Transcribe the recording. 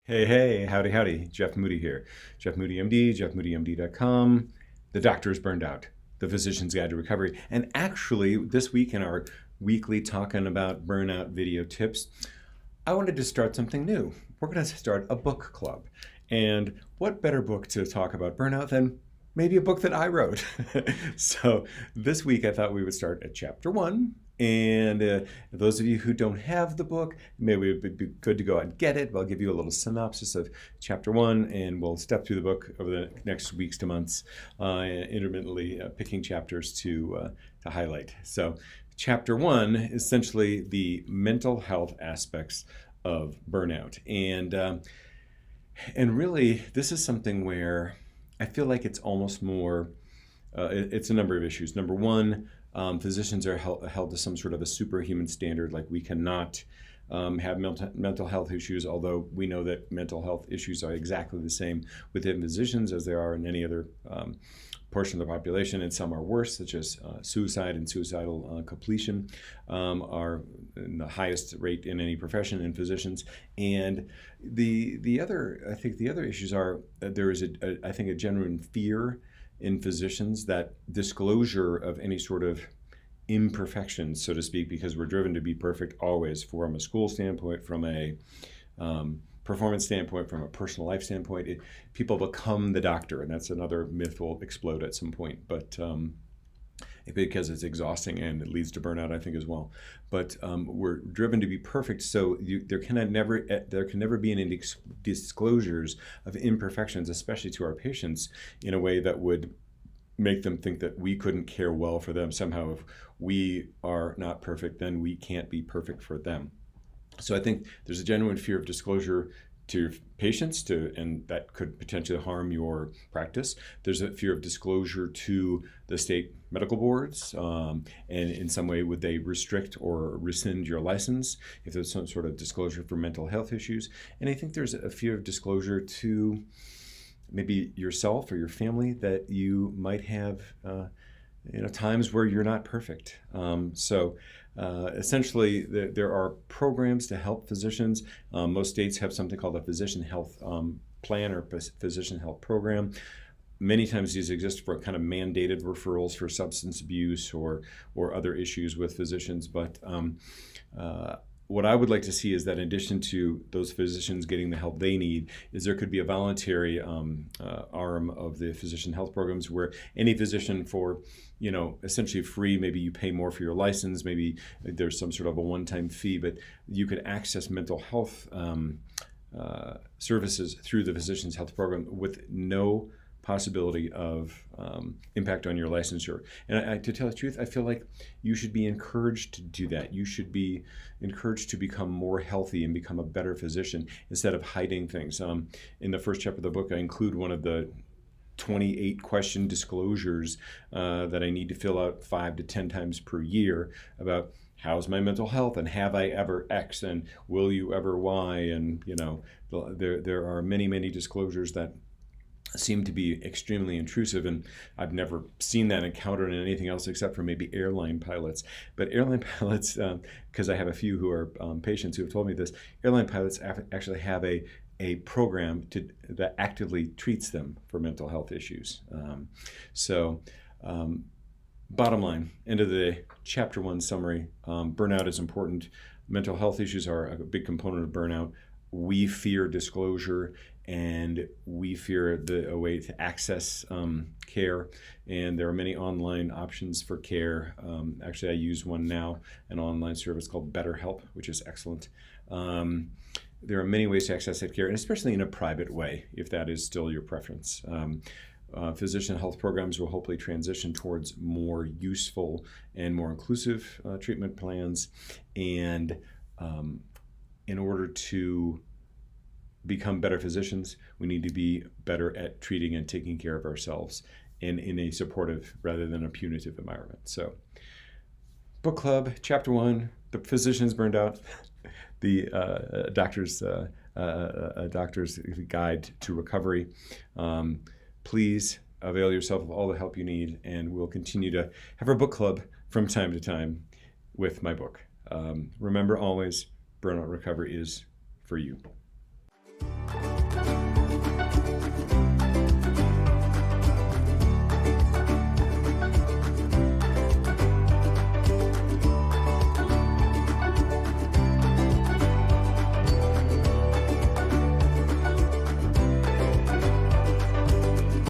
Hey, howdy, howdy. Jeff Moody here. Jeff Moody, MD, jeffmoodymd.com. The Doctor is Burned Out, the Physician's Guide to Recovery. And actually, this week in our weekly Talking About Burnout video tips, I wanted to start something new. We're going to start a book club. And what better book to talk about burnout than maybe a book that I wrote? So this week I thought we would start at chapter 1. And those of you who don't have the book, maybe it would be good to go out and get it. I'll give you a little synopsis of chapter 1, and we'll step through the book over the next weeks to months, intermittently picking chapters to highlight. So chapter 1, essentially the mental health aspects of burnout. And really, this is something where I feel like it's almost more, it's a number of issues. Number one, physicians are held to some sort of a superhuman standard, like we cannot have mental health issues, although we know that mental health issues are exactly the same within physicians as they are in any other portion of the population, and some are worse, such as suicide and suicidal completion are in the highest rate in any profession in physicians. And the other issues are there is I think a genuine fear in physicians that disclosure of any sort of imperfections, so to speak, because we're driven to be perfect always, from a school standpoint, from a performance standpoint, from a personal life standpoint. People become the doctor, and that's another myth will explode at some point, but because it's exhausting and it leads to burnout, I think, as well. But we're driven to be perfect, so there can never be any disclosures of imperfections, especially to our patients, in a way that would make them think that we couldn't care well for them. Somehow, if we are not perfect, then we can't be perfect for them. So I think there's a genuine fear of disclosure to your patients, and that could potentially harm your practice. There's a fear of disclosure to the state medical boards, and in some way would they restrict or rescind your license if there's some sort of disclosure for mental health issues. And I think there's a fear of disclosure to maybe yourself or your family, that you might have times where you're not perfect. Essentially, there are programs to help physicians. Most states have something called a physician health plan or physician health program. Many times these exist for kind of mandated referrals for substance abuse or other issues with physicians. But what I would like to see is that in addition to those physicians getting the help they need, is there could be a voluntary arm of the physician health programs where any physician for, essentially free, maybe you pay more for your license, maybe there's some sort of a one-time fee, but you could access mental health services through the physician's health program with no possibility of impact on your licensure. And to tell the truth, I feel like you should be encouraged to do that. You should be encouraged to become more healthy and become a better physician instead of hiding things. In the first chapter of the book, I include one of the 28 question disclosures that I need to fill out 5 to 10 times per year about how's my mental health, and have I ever X, and will you ever Y, and there are many disclosures that seem to be extremely intrusive, and I've never seen that encountered in anything else except for maybe airline pilots. But airline pilots, because I have a few who are patients who have told me this, airline pilots actually have a program that actively treats them for mental health issues. Bottom line, end of the day, chapter 1 summary, burnout is important. Mental health issues are a big component of burnout. We fear disclosure, and we fear a way to access care. And there are many online options for care. Actually, I use one now, an online service called BetterHelp, which is excellent. There are many ways to access that care, and especially in a private way, if that is still your preference. Physician health programs will hopefully transition towards more useful and more inclusive treatment plans. And in order to become better physicians, we need to be better at treating and taking care of ourselves in a supportive rather than a punitive environment. So, book club, chapter 1, the physician's burned out, the doctor's guide to recovery. Please avail yourself of all the help you need, and we'll continue to have our book club from time to time with my book. Remember always, Burnout Recovery is for you.